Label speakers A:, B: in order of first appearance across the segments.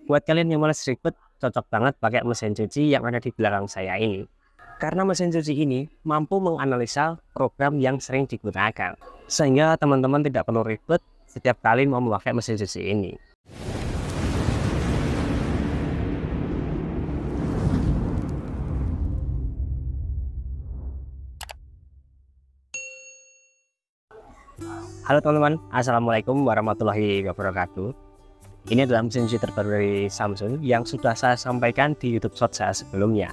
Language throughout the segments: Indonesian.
A: Buat kalian yang malas ribet, cocok banget pakai mesin cuci yang ada di belakang saya ini. Karena mesin cuci ini mampu menganalisa program yang sering digunakan. Sehingga teman-teman tidak perlu ribet setiap kali mau memakai mesin cuci ini. Halo teman-teman, Assalamualaikum warahmatullahi wabarakatuh. Ini adalah mesin cuci terbaru dari Samsung yang sudah saya sampaikan di YouTube Short saya sebelumnya.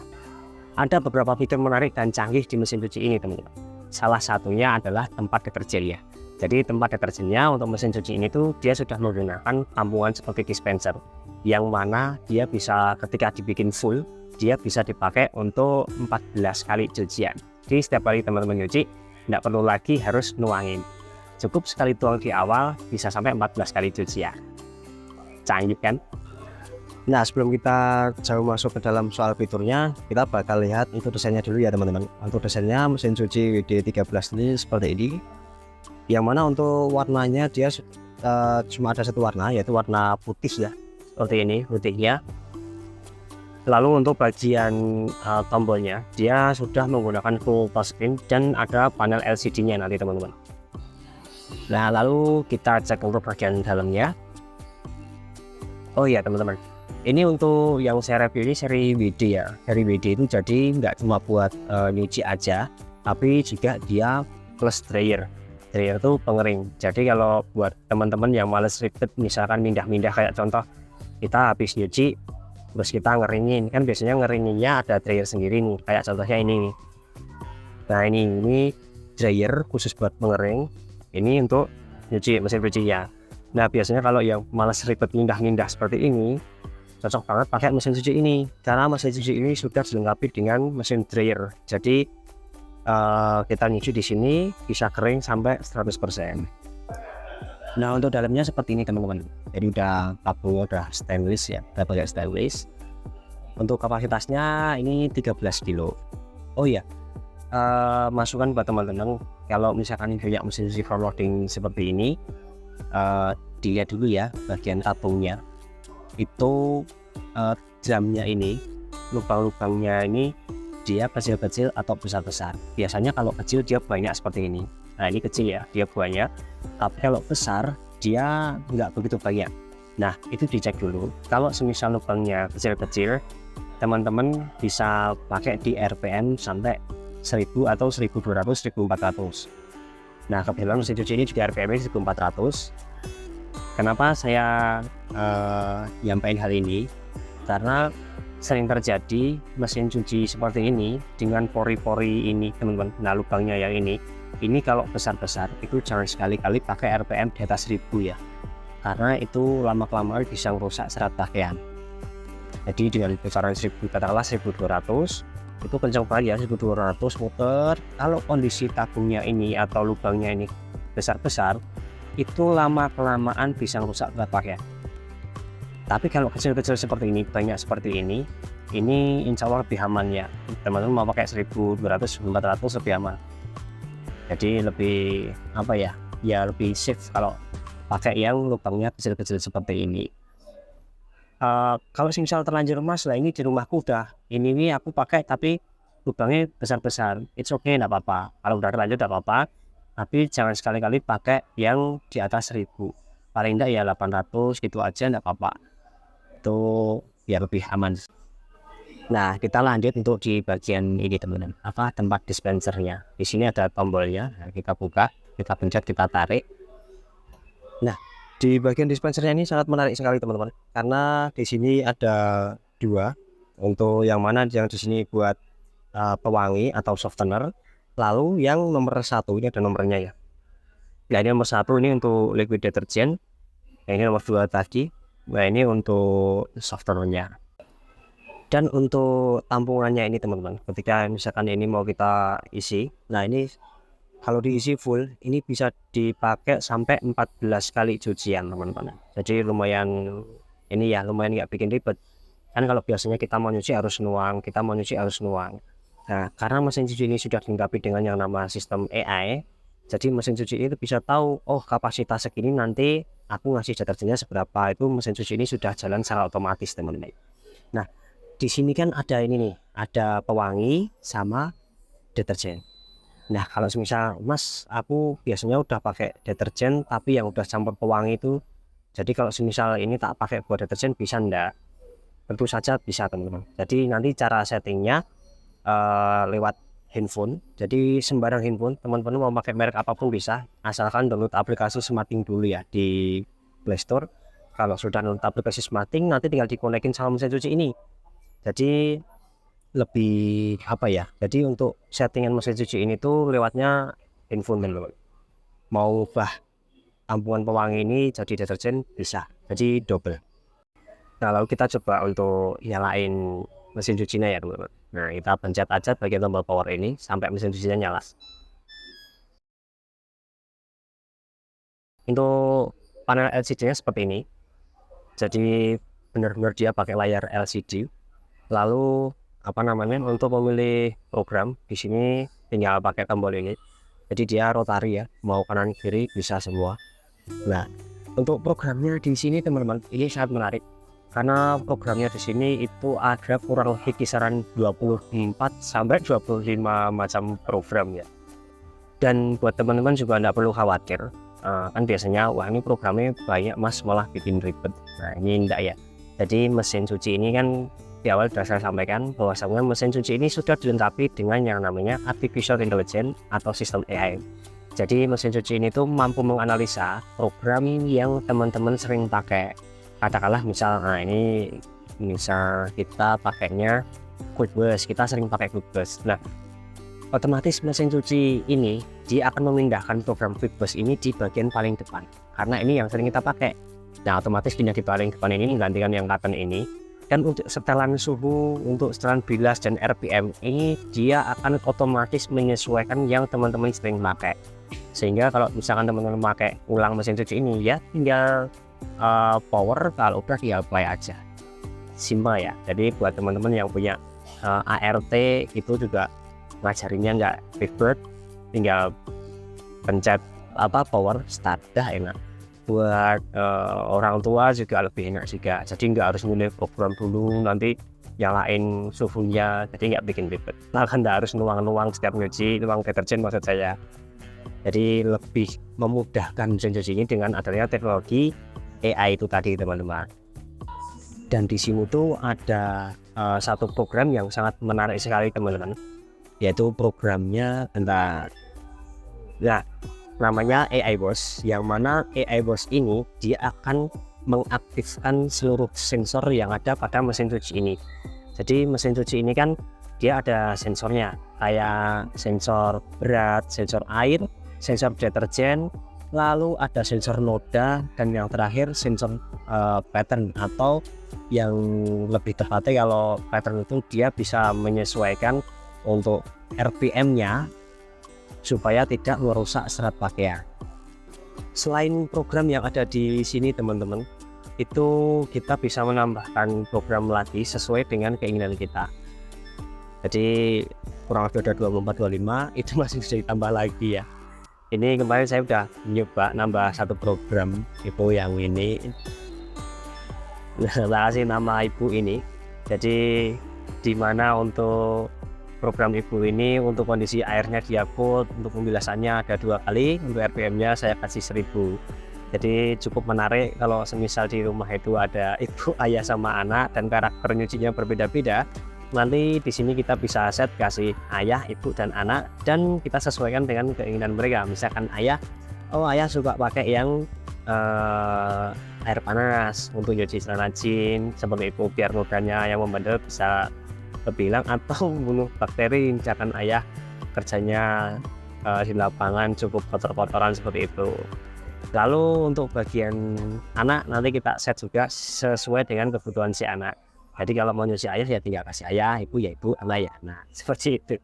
A: Ada beberapa fitur menarik dan canggih di mesin cuci ini teman-teman. Salah satunya adalah tempat deterjen ya. Jadi tempat deterjennya untuk mesin cuci ini tuh dia sudah menggunakan tampungan seperti dispenser, yang mana dia bisa ketika dibikin full, dia bisa dipakai untuk 14 kali cucian. Jadi setiap kali teman-teman nyuci, tidak perlu lagi harus nuangin. Cukup sekali tuang di awal bisa sampai 14 kali cucian. Canggih kan? Nah, sebelum kita jauh masuk ke dalam soal fiturnya, kita bakal lihat untuk desainnya dulu ya teman-teman. Untuk desainnya mesin cuci WD13 ini seperti ini, yang mana untuk warnanya dia cuma ada satu warna, yaitu warna putih ya, seperti ini putihnya. Lalu untuk bagian tombolnya, dia sudah menggunakan full touchscreen dan ada panel LCD-nya nanti teman-teman. Nah, lalu kita cek untuk bagian dalamnya. Oh iya teman-teman, ini untuk yang saya review ini seri WD ya. Seri WD itu jadi nggak cuma buat nyuci aja, tapi juga dia plus dryer. Dryer itu pengering. Jadi kalau buat teman-teman yang males ribet, misalkan mindah-mindah kayak contoh kita habis nyuci, terus kita ngeringin, kan biasanya ngeringinnya ada dryer sendiri nih. Kayak contohnya ini nih. Nah ini dryer khusus buat pengering. Ini untuk nyuci mesin cucinya. Nah biasanya kalau yang malas ribet mindah-mindah seperti ini, cocok banget pakai mesin cuci ini, karena mesin cuci ini sudah dilengkapi dengan mesin dryer. Jadi kita nyuci di sini bisa kering sampai 100%. Nah untuk dalamnya seperti ini teman-teman. Jadi udah tabungnya udah stainless ya, udah pakai stainless. Untuk kapasitasnya ini 13 kilo. Oh iya, masukan buat teman-teman, kalau misalkan punya mesin cuci front loading seperti ini, dilihat dulu ya bagian tabungnya itu, jamnya ini, lubang-lubangnya ini dia kecil-kecil atau besar-besar. Biasanya kalau kecil dia banyak seperti ini. Nah ini kecil ya, dia banyak, tapi kalau besar dia nggak begitu banyak. Nah itu dicek dulu. Kalau semisal lubangnya kecil-kecil, teman-teman bisa pakai di RPM sampai 1000 atau 1200, 1400. Nah kebetulan mesin cuci ini juga RPM 1400. Kenapa saya nyampain hal ini? Karena sering terjadi mesin cuci seperti ini dengan pori-pori ini teman-teman. Nah lubangnya yang ini kalau besar-besar itu jangan sekali-kali pakai RPM di atas 1000 ya, karena itu lama-kelamaan bisa merusak serat pakaian. Jadi dengan besaran 1000, katakanlah 1200, itu kencang banget ya, 1200 muter. Kalau kondisi tabungnya ini atau lubangnya ini besar-besar, itu lama-kelamaan bisa merusak serat pakaian. Tapi kalau kecil-kecil seperti ini, banyak seperti ini insya Allah lebih aman ya. Teman-teman mau pakai 1200, 1400 lebih aman. Jadi lebih apa ya, ya lebih safe kalau pakai yang lubangnya kecil-kecil seperti ini. Kalau misal terlanjur emas lah, ini di rumahku udah ini aku pakai tapi lubangnya besar-besar, it's okay, enggak apa-apa. Kalau udah terlanjur enggak apa-apa, tapi jangan sekali-kali pakai yang di atas 1000, paling enggak ya 800 gitu aja enggak apa-apa, itu ya lebih aman. Nah kita lanjut untuk di bagian ini teman-teman, apa tempat dispensernya. Di sini ada tombolnya, nah, kita buka, kita pencet, kita tarik. Nah di bagian dispensernya ini sangat menarik sekali teman-teman, karena di sini ada dua. Untuk yang mana yang di sini buat pewangi atau softener, lalu yang nomor satu ini ada nomornya ya. Nah ini nomor satu ini untuk liquid deterjen, nah, ini nomor 2 tadi, nah ini untuk softenernya. Dan untuk tampungannya ini teman-teman, ketika misalkan ini mau kita isi, nah ini kalau diisi full ini bisa dipakai sampai 14 kali cucian teman-teman. Jadi lumayan ini ya, lumayan nggak bikin ribet. Kan kalau biasanya kita mau nyuci harus nuang, kita mau nyuci harus nuang. Nah karena mesin cuci ini sudah dilengkapi dengan yang nama sistem AI, Jadi mesin cuci ini bisa tahu, oh kapasitas segini nanti aku ngasih deterjennya seberapa, itu mesin cuci ini sudah jalan secara otomatis teman-teman. Nah di sini kan ada ini nih, ada pewangi sama deterjen. Nah kalau misal Mas, aku biasanya udah pakai deterjen tapi yang udah campur pewangi itu, jadi kalau misal ini tak pakai buat deterjen bisa enggak? Tentu saja bisa teman-teman. Jadi nanti cara settingnya lewat handphone. Jadi sembarang handphone teman-teman mau pakai merek apapun bisa, asalkan download aplikasi SmartThings dulu ya di Play Store. Kalau sudah download aplikasi SmartThings, nanti tinggal dikonekin sama mesin cuci ini. Jadi lebih apa ya, jadi untuk settingan mesin cuci ini tuh lewatnya handphone teman-teman. Mau ubah tampungan pewangi ini jadi deterjen bisa, jadi double. Nah lalu kita coba untuk nyalain mesin cucinya ya teman-teman. Nah kita pencet aja bagian tombol power ini sampai mesin cucinya nyala. Untuk panel LCD nya seperti ini, jadi benar-benar dia pakai layar LCD. Lalu apa namanya, untuk memilih program di sini tinggal pakai tombol ini, jadi dia rotari ya, mau kanan kiri bisa semua. Nah untuk programnya di sini teman-teman ini sangat menarik, karena programnya di sini itu ada kurang lebih kisaran 24 sampai 25 macam program ya. Dan buat teman-teman juga tidak perlu khawatir, kan biasanya wah ini programnya banyak Mas malah bikin ribet. Nah ini enggak ya. Jadi mesin cuci ini kan di awal sudah saya sampaikan bahwasanya mesin cuci ini sudah dilengkapi dengan yang namanya artificial intelligence atau sistem AI. Jadi mesin cuci ini tuh mampu menganalisa program yang teman-teman sering pakai. Katakanlah misal, nah ini misal kita pakainya QuickBooks, kita sering pakai QuickBooks. Nah otomatis mesin cuci ini dia akan memindahkan program QuickBooks ini di bagian paling depan, karena ini yang sering kita pakai. Nah otomatis pindah di paling depan ini menggantikan yang kanan ini. Dan untuk setelan suhu, untuk setelan bilas dan RPM ini dia akan otomatis menyesuaikan yang teman-teman sering pakai. Sehingga kalau misalkan teman-teman pakai ulang mesin cuci ini ya tinggal power, kalau udah tinggal play aja. Simple ya. Jadi buat teman-teman yang punya ART itu juga ngajarinnya nggak ribet, tinggal pencet power start, dah enak. Buat orang tua juga lebih enak juga, jadi nggak harus milih program dulu nanti nyalain suhunya, jadi nggak bikin ribet. Nah kan nggak harus nuang-nuang setiap nyuci, nuang deterjen maksud saya. Jadi lebih memudahkan mesin cuci ini dengan adanya teknologi AI itu tadi teman-teman. Dan di sini tuh ada satu program yang sangat menarik sekali teman-teman, yaitu programnya tentang namanya AI Boss, yang mana AI Boss ini dia akan mengaktifkan seluruh sensor yang ada pada mesin cuci ini. Jadi mesin cuci ini kan dia ada sensornya, kayak sensor berat, sensor air, sensor deterjen, lalu ada sensor noda, dan yang terakhir sensor pattern, atau yang lebih tepatnya kalau pattern itu dia bisa menyesuaikan untuk RPM-nya supaya tidak merusak serat pakaian. Selain program yang ada di sini teman-teman, itu kita bisa menambahkan program lagi sesuai dengan keinginan kita. Jadi kurang lebih ada 24-25 itu masih bisa ditambah lagi ya. Ini kemarin saya udah nyoba nambah satu program, itu yang ini. Nah, kasih nama ibu ini. Jadi dimana untuk program ibu ini untuk kondisi airnya diupload, untuk pembilasannya ada 2 kali, untuk RPM-nya saya kasih 1000. Jadi cukup menarik kalau semisal di rumah itu ada ibu, ayah sama anak dan karakter nyucinya berbeda-beda. Nanti di sini kita bisa set kasih ayah, ibu dan anak, dan kita sesuaikan dengan keinginan mereka. Misalkan ayah, ayah suka pakai yang air panas untuk nyuci celana jeans seperti itu, biar nodanya yang membandel bisa lebih hilang atau membunuh bakteri. Misalkan ayah kerjanya di lapangan cukup kotor-kotoran seperti itu. Lalu untuk bagian anak nanti kita set juga sesuai dengan kebutuhan si anak. Jadi kalau mau nyuci ayah ya tinggal kasih ayah, ibu ya ibu, anak ya anak, seperti itu.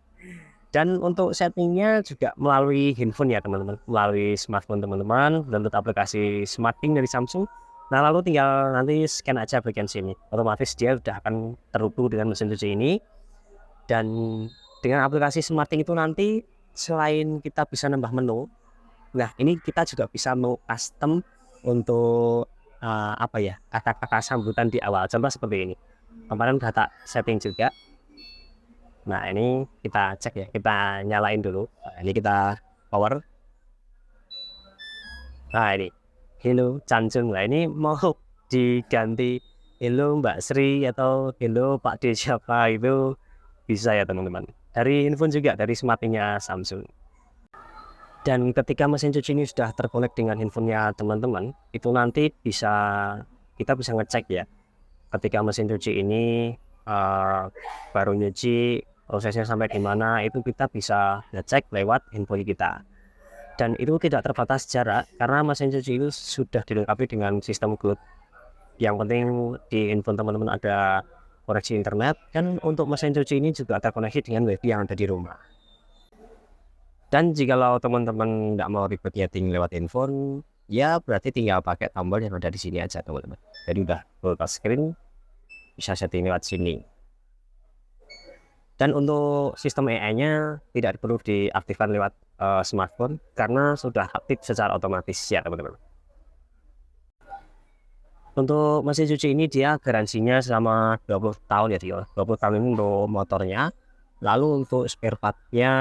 A: Dan untuk settingnya juga melalui handphone ya teman-teman, melalui smartphone teman-teman, download aplikasi SmartThings dari Samsung. Nah lalu tinggal nanti scan aja bagian sini, otomatis dia sudah akan terhubung dengan mesin cuci ini. Dan dengan aplikasi SmartThings itu nanti selain kita bisa nambah menu, Nah, ini kita juga bisa mau custom untuk apa ya, kata-kata sambutan di awal. Contoh seperti ini. Kemarin udah tak setting juga. Nah, ini kita cek ya, kita nyalain dulu. Nah, ini kita power. Nah, ini hello Chanjung. Nah, ini mau diganti hello Mbak Sri atau hello Pak D siapa, itu bisa ya teman-teman. Dari handphone juga, dari smartnya Samsung. Dan ketika mesin cuci ini sudah terkonek dengan handphonenya teman-teman, itu nanti kita bisa ngecek ya. Ketika mesin cuci ini baru nyuci, prosesnya sampai di mana, itu kita bisa ngecek lewat handphone kita. Dan itu tidak terbatas jarak, karena mesin cuci itu sudah dilengkapi dengan sistem cloud. Yang penting di handphone teman-teman ada koneksi internet, dan untuk mesin cuci ini juga terkoneksi dengan wifi yang ada di rumah. Dan jikalau teman-teman nggak mau ribet setting lewat handphone, ya berarti tinggal pakai tombol yang ada di sini aja teman-teman. Jadi udah full touch screen, bisa setting lewat sini. Dan untuk sistem AI-nya tidak perlu diaktifkan lewat smartphone karena sudah aktif secara otomatis ya teman-teman. Untuk mesin cuci ini dia garansinya selama 20 tahun ya dia. 20 tahun ini untuk motornya. Lalu untuk spare part-nya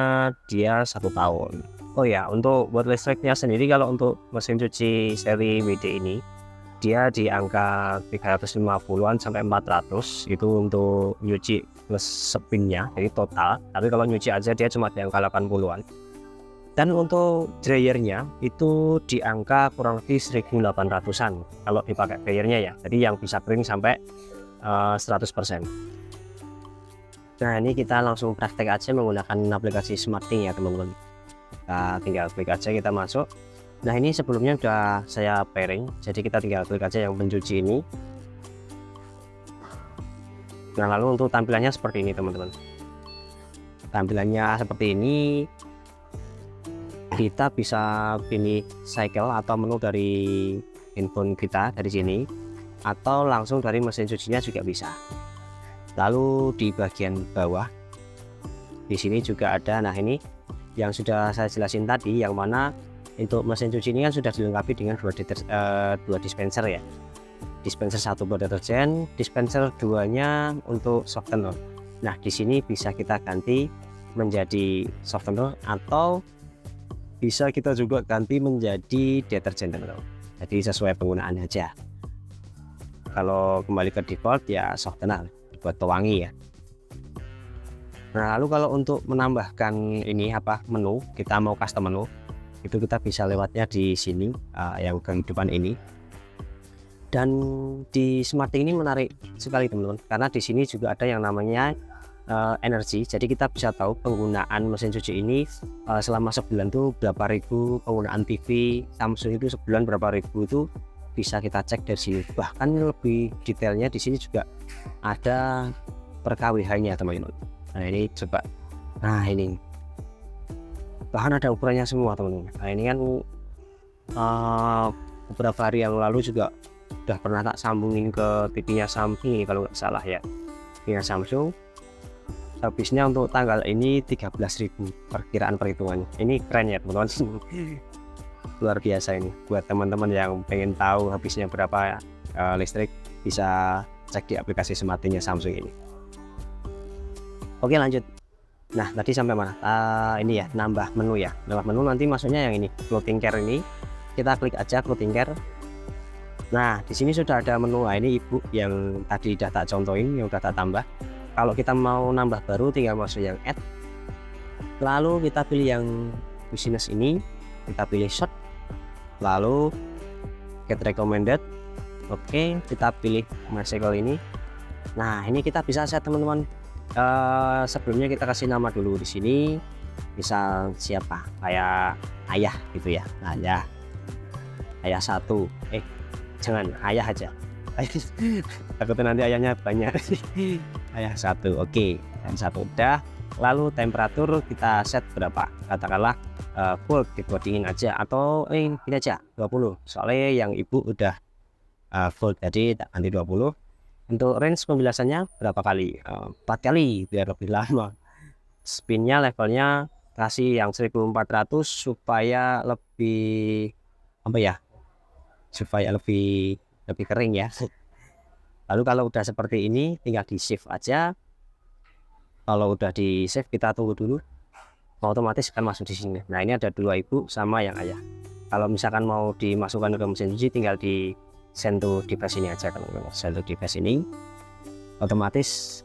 A: dia 1 tahun. Oh ya, untuk buat listriknya sendiri, kalau untuk mesin cuci seri WD ini dia di angka 350-an sampai 400 itu untuk nyuci plus spinnya, jadi total. Tapi kalau nyuci aja dia cuma di angka 80-an. Dan untuk dryernya itu di angka kurang lebih 1800-an kalau dipakai dryernya ya. Jadi yang bisa kering sampai 100%. Nah, ini kita langsung praktek aja menggunakan aplikasi SmartThings ya teman-teman. Kita tinggal klik aja, kita masuk. Nah, ini sebelumnya sudah saya pairing, jadi kita tinggal klik aja yang pencuci ini. Nah, lalu untuk tampilannya seperti ini teman-teman. Tampilannya seperti ini. Kita bisa pilih cycle atau menu dari handphone kita dari sini, atau langsung dari mesin cucinya juga bisa. Lalu di bagian bawah di sini juga ada, nah ini yang sudah saya jelasin tadi, yang mana untuk mesin cuci ini kan sudah dilengkapi dengan dua dispenser ya. Dispenser 1 buat deterjen, dispenser 2-nya untuk softener. Nah, di sini bisa kita ganti menjadi softener atau bisa kita juga ganti menjadi deterjen teman-teman. Jadi sesuai penggunaan aja. Kalau kembali ke default ya softener buat pewangi ya. Nah, lalu kalau untuk menambahkan ini menu, kita mau custom menu, itu kita bisa lewatnya di sini yang kehidupan ini. Dan di SmartThings ini menarik sekali teman-teman, karena di sini juga ada yang namanya energi. Jadi kita bisa tahu penggunaan mesin cuci ini selama sebulan tuh berapa ribu, penggunaan TV Samsung itu sebulan berapa ribu, itu bisa kita cek dari sini. Bahkan lebih detailnya di sini juga ada per kWh-nya teman-teman. Nah, ini coba, nah ini bahkan ada ukurannya semua teman-teman. Nah, ini kan beberapa hari yang lalu juga udah pernah tak sambungin ke TV-nya Samsung kalau nggak salah ya, TV-nya Samsung. Habisnya untuk tanggal ini 13.000 perkiraan perhitungannya. Ini keren ya teman-teman. Luar biasa ini buat teman-teman yang pengen tahu habisnya berapa listrik, bisa cek di aplikasi SmartThings Samsung ini. Oke, lanjut. Nah, tadi sampai mana? Ini ya, nambah menu ya. Nambah menu nanti masuknya yang ini, clothing care ini. Kita klik aja clothing care. Nah, di sini sudah ada menu. Nah, ini ibu yang tadi udah tak contohin, yang udah tak tambah. Kalau kita mau nambah baru tinggal masuk yang add. Lalu kita pilih yang business ini, kita pilih short. Lalu get recommended. Oke, kita pilih MyCycle ini. Nah, ini kita bisa set teman-teman. Sebelumnya kita kasih nama dulu di sini. Misal siapa? Kayak ayah gitu ya. Nah, ya. Ayah 1. Jangan ayah aja. Takutnya nanti ayahnya banyak. Ayah 1. Oke, dan 1 udah. Lalu temperatur kita set berapa? Katakanlah full dingin aja, atau ini aja 20. Soalnya yang ibu udah full, jadi tak ganti 20. Untuk range pembilasannya berapa kali? 4 kali biar lebih lama. Spinnya levelnya kasih yang 1400 supaya lebih apa ya, supaya lebih kering ya. Lalu kalau udah seperti ini tinggal di save aja. Kalau udah di save kita tunggu dulu, otomatis akan masuk di sini. Nah ini ada 2 ibu sama yang ayah. Kalau misalkan mau dimasukkan ke mesin cuci tinggal di send to device ini aja. Kalau send to device ini otomatis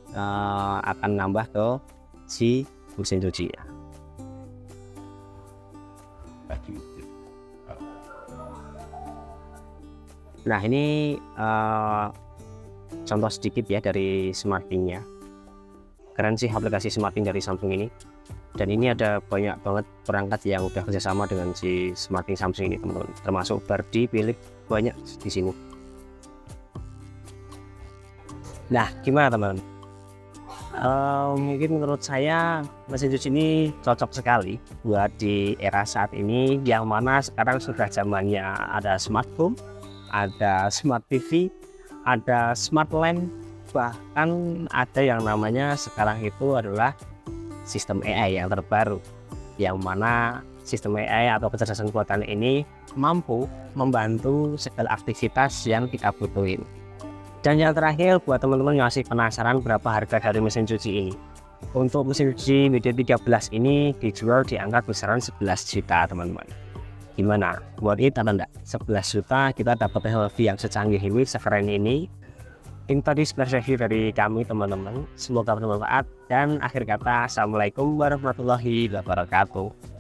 A: akan nambah ke si mesin cuci ya. Nah ini contoh sedikit ya dari SmartThings-nya. Keren sih aplikasi SmartThings dari Samsung ini. Dan ini ada banyak banget perangkat yang udah kerjasama dengan si SmartThings Samsung ini teman-teman. Termasuk Bardi, Philips, banyak di sini. Nah gimana teman-teman? Mungkin menurut saya mesin cuci ini cocok sekali buat di era saat ini, yang mana sekarang sudah zamannya ada smart home, ada smart TV, ada smart lamp, bahkan ada yang namanya sekarang itu adalah sistem AI yang terbaru, yang mana sistem AI atau kecerdasan buatan ini mampu membantu segala aktivitas yang kita butuhin. Dan yang terakhir, buat teman-teman yang masih penasaran berapa harga dari mesin cuci ini, untuk mesin cuci Media 13 ini dijual di angka besaran 11 juta teman-teman. Gimana? Buat itu enggak? 11 juta kita dapat teknologi yang secanggih ini, sekeren ini. Ini tadi review dari kami teman-teman. Semoga bermanfaat. Dan akhir kata, assalamualaikum warahmatullahi wabarakatuh.